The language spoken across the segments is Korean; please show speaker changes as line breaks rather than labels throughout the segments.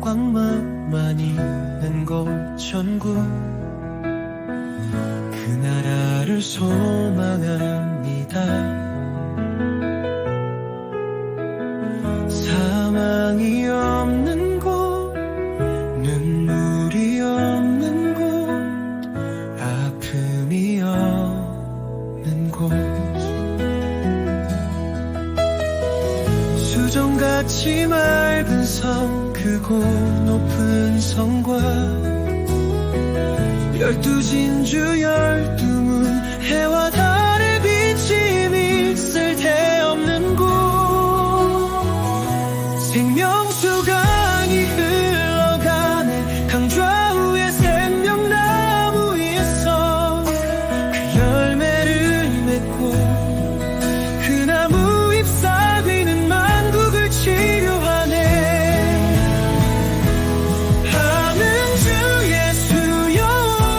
영광만 있는 곳 천국, 그 나라를 소망합니다. 사망이 없는 곳, 눈물이 없는 곳, 아픔이 없는 곳, 수정같이 맑은 섬, 크고 높은 성과 12 진주 12문, 해와 달의 비침이 쓸데없는 곳, 생명수 강이 흘러가네. 강좌우에 생명나무 있어 그 열매를 맺고, 그 나무 잎사귀는 만국을 치료하네. 하는 주 예수여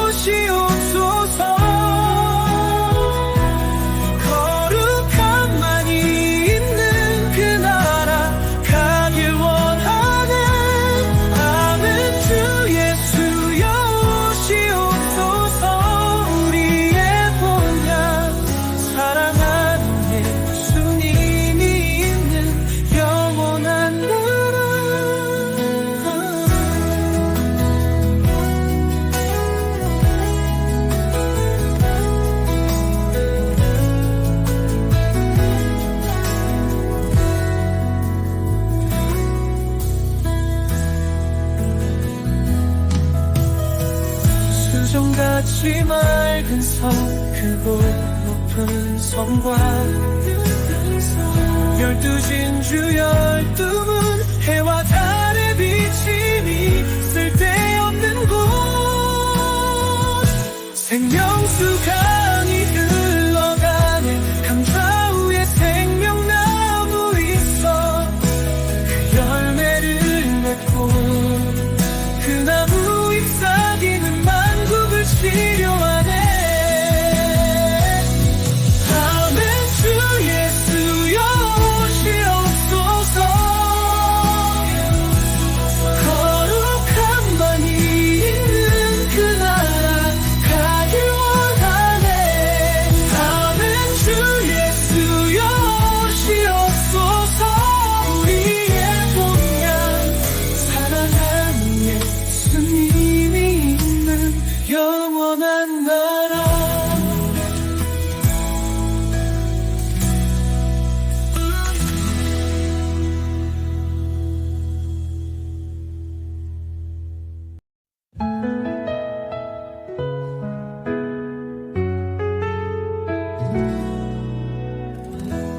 오시옵소서. 거룩함만이 있는 그 나라 가길 원하네. 하는 주 예수여 오시옵소서. 우리의 본향 사랑하는 예수님이 있는 영원한 나라. 수정같이 맑은 섬, 크고 높은 성과 12 진주 12문, 해와 달의 비침이 쓸데없는 곳, 생명수 강이 흘러가네. 강좌우에 생명나무 있어 그 열매를 맺고, 그 나무 잎사귀는 만국을 치료하네. 아멘. 주 예수여 오시옵소서. 거룩함만이 있는 그 나라 가길 원하네. 아멘. 주 예수여 오시옵소서. 우리의 본향 사랑하는 예수님이 있는 영원한 나라.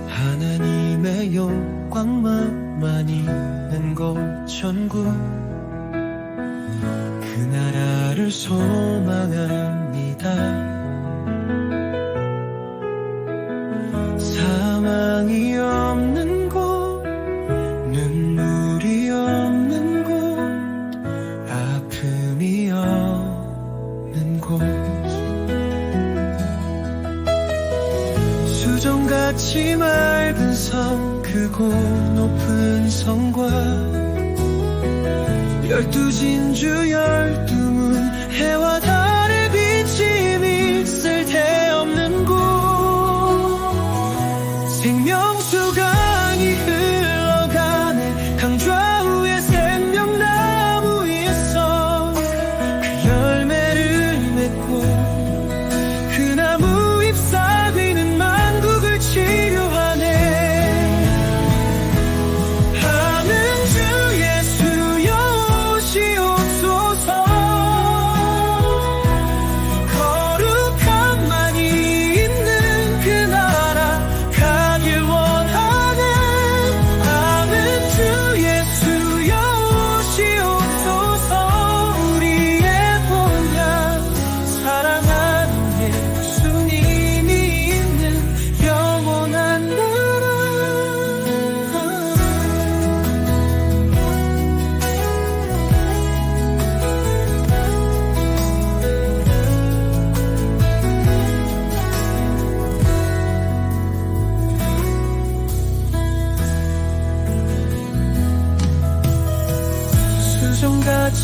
하나님의 영광만 있는 곳 천국, 그 나라를 소망합니다. 사망이 없는 곳, 눈물이 없는 곳, 아픔이 없는 곳, 수정같이 맑은 섬, 크고 높은 성과 12 진주 12문, 해와 달의 비침이 쓸데없는 곳, 생명수 강이 흘러가네. 강좌우에 생명나무 있어 그 열매를 맺고, 그 나무 잎사귀는 만국을 치료하네. 하는 주 예수여 오시옵소서.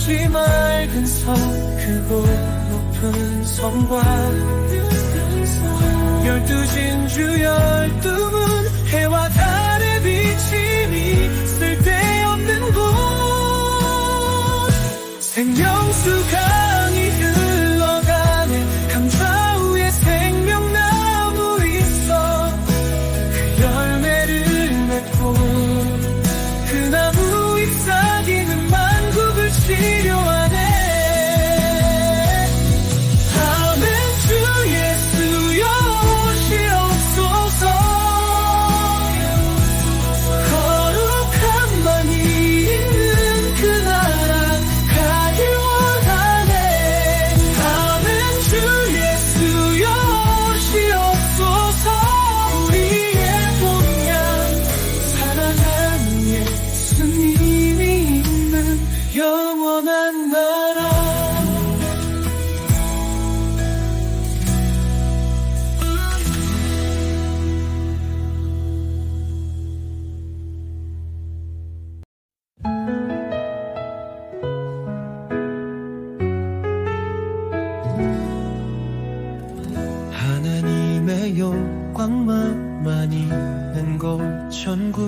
수정같이 맑은 섬 크고 높은 섬과 12진주 12문 해와 달의 비침이 쓸데없는 곳 생명수 강이 흘러가네 강 좌우에 생명나무 있어 그 열매를 맺고 그 나무 잎사귀는 만국을 치료하네 아멘 주 예수여 오시옵소서 거룩함만이 있는 그 나라 가길 원하네 아멘 주 예수여 오시옵소서 우리의 본향 사랑하는 예수님이 있는 영원한 나라 하나님의 영광만 있는 곳 천국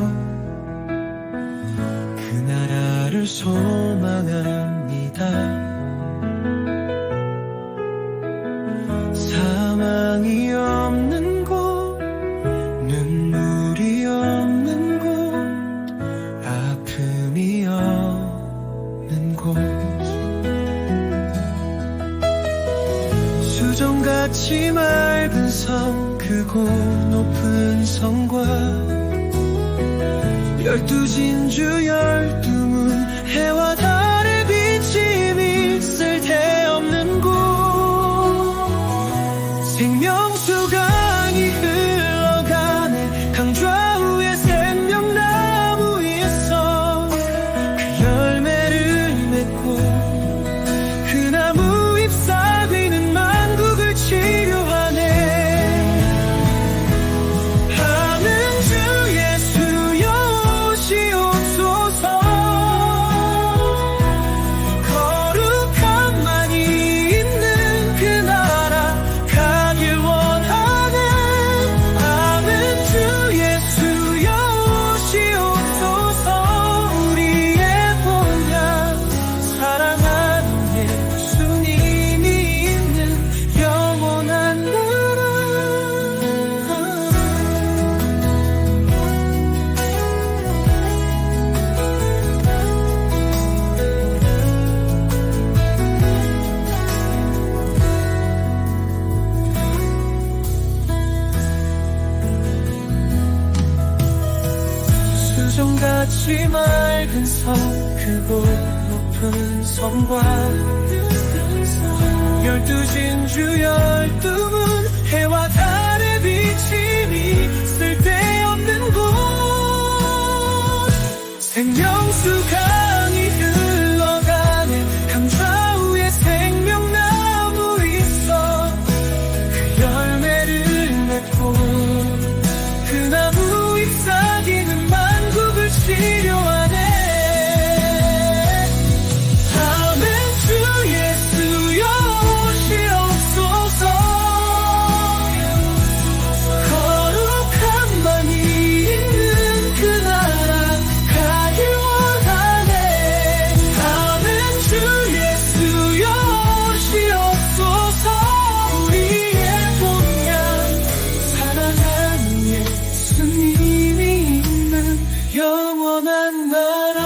그 나라를 소망합니다 사망이 없는 곳 눈물이 없는 곳 아픔이 없는 곳 수정같이 맑은 섬 크고 높은 성과 12진주 12문 해와 달의 비침이 쓸데없는 곳 생명수 강이 흘러가네 강 좌우에 생명나무 있어 그 열매를 맺고 그 나무 잎사귀는 만국을 치료하네 아멘 주 예수여 오시옵소서 거룩함만이 있는 그 나라 가길 원하네 아멘 주 예수여 오시옵소서 우리의 본향 사랑하는 예수님이 있는 영원한 나라 수정같이 맑은 섬 크고 높은 섬과 12진주 12문 해와 달의 비침이 쓸데없는 곳 생명수 강이 흘러가네 강 좌우에 생명나무 있어 그 열매를 맺고 그 나무 잎사귀는 만국을 치료하네 아멘 주 예수여 오시옵소서 거룩함만이 있는 그 나라 가길 원하네 아멘 주 예수여 오시옵소서 우리의 본향 사랑하는 예수님이 있는 영원한 나라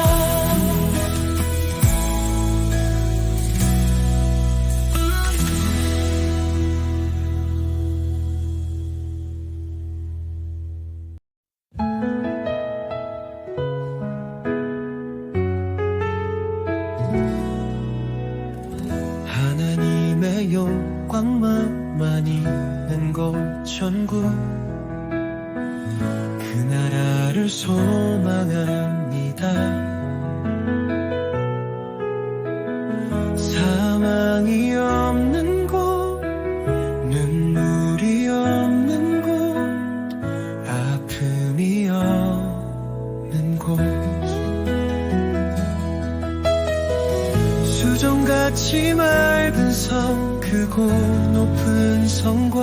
하나님의 영광만 있는 곳 천국 그 나라를 소망합니다 사망이 없는 곳 눈물이 없는 곳 아픔이 없는 곳 크고 높은 성과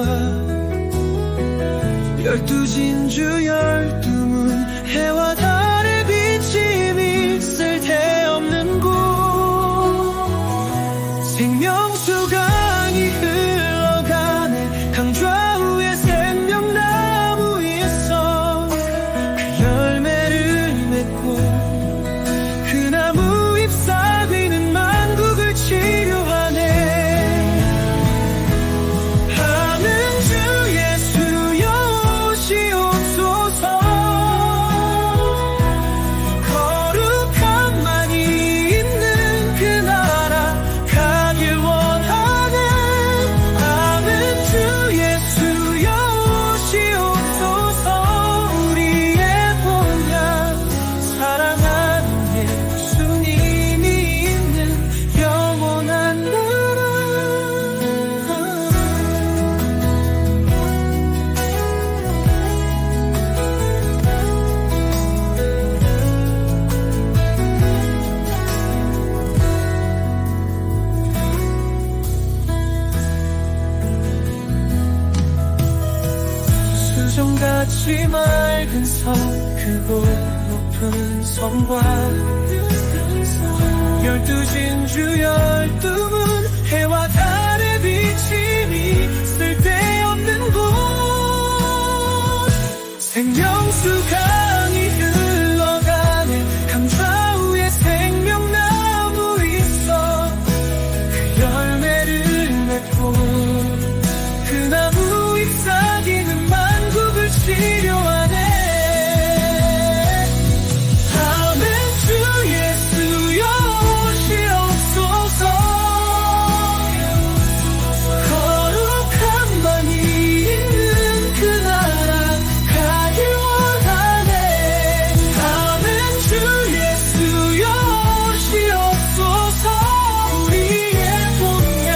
12진주 12문 해와 달의 비침이 쓸데없는 곳 생명수 강이 흘러가네 강좌우에 생명나무 있어 그 열매를 맺고 그 나무 잎사귀는 만국을 치료하네 하는 주 예수여 오시옵소서 거룩한 만이 있는 그 나라 가길 원하네 하는 주 예수여 오시옵소서 우리의 본향 사랑하는 예수님이 있는 영원한 나라 수정같이 맑은 성 크고 높은 성과 12진주 12문 해와 달의 비침이 쓸데없는 곳 생명수 강이 흘러가네 강좌우에 생명나무 있어 그 열매를 맺고 그 나무 잎사귀는 만국을 치료하네 아멘 주 예수여 오시옵소서 거룩한 만이 있는 그 나라 가길 원하네 아멘 주 예수여 오시옵소서 우리의 본향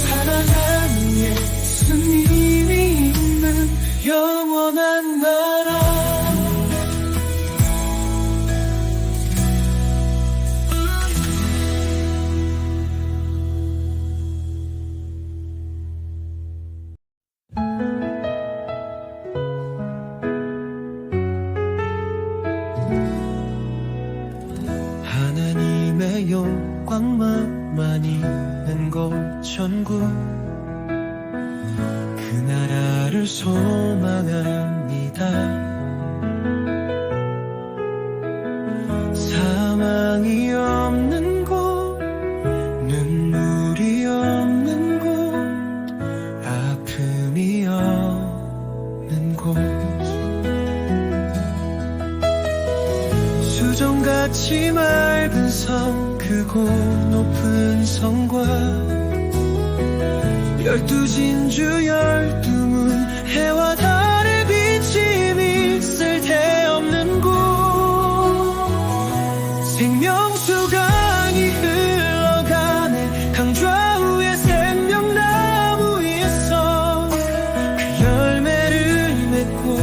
사랑하는 예수님이 있는 영원한 나라 하나님의 영광만 있는 곳 천국 그 나라를 소망합니다 사망이 없는 곳 눈물이 없는 곳 아픔이 없는 곳 수정같이 맑은 성 크고 높은 성과 12진주 12문 해와 달의 비침이 쓸데없는 곳 생명수 강이 흘러가네 강좌우에 생명나무 있어 그 열매를 맺고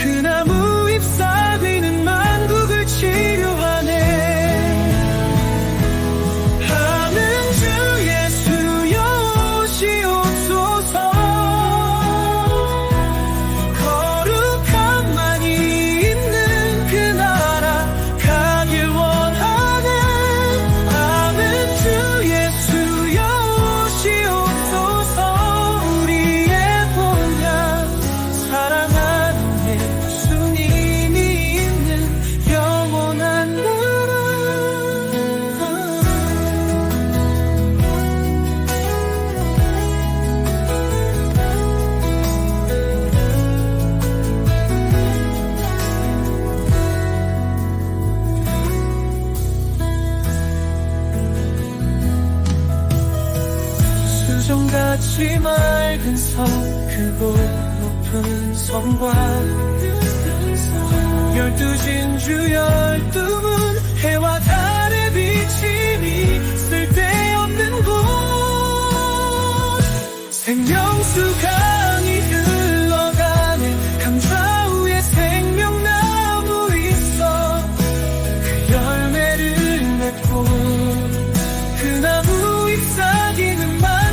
그 나무 잎사귀는 만국을 치료하네 하는 주 예수여 오시옵소서 거룩한 만이 있는 그 나라 가길 원하네 아멘 주 예수여 오시옵소서 우리의 본향 사랑하는 예수님이 있는 영원한 나라 수정같이 맑은 성 크고 높은 성과 12진주 12문 해와 달의 비침이 쓸데없는 곳 생명수 강이 흘러가네 강좌우에 생명나무 있어 그 열매를 맺고 그 나무 잎사귀는 만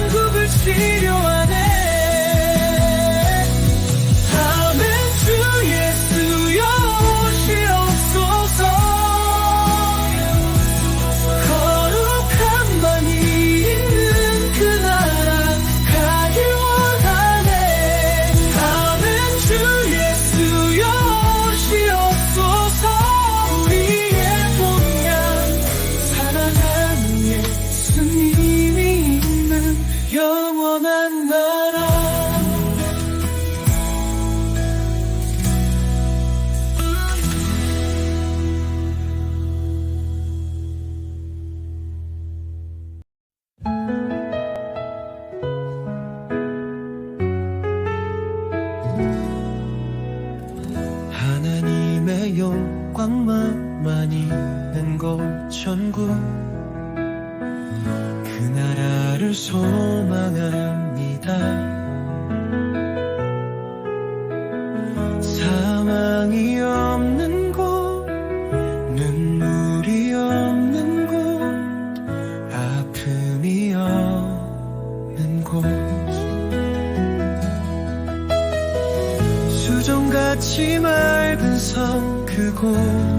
수정같이 맑은 성 크고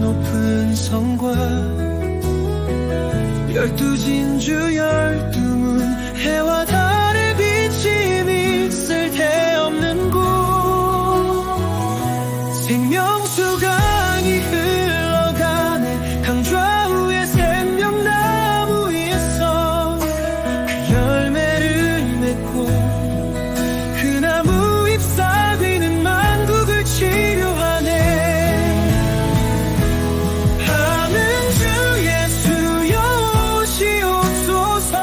높은 성과 열두 진주 열두 문 해와 달의 비침이 쓸데없는 곳 생명수 강이 흘러가네 강좌우의 생명나무 있어 그 열매를 맺고 그 나무 잎사귀는 만국을 치료하네 하는 주 예수여 오시옵소서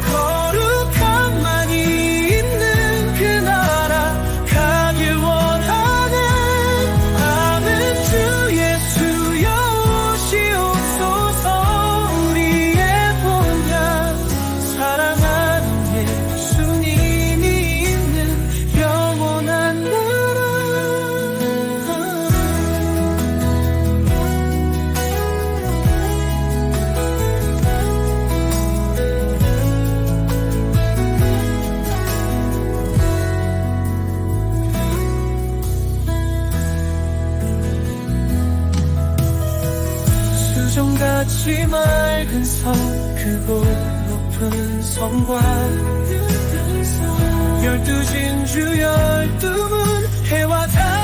거룩함만이 있는 그 나라 가길 원하네 하는 주 예수여 오시옵소서 우리의 본향 사랑하는 예수님이 있는 영원한 나라 수정같이 맑은 성 크고 높은 성과 열두 진주 열두 문 해와 달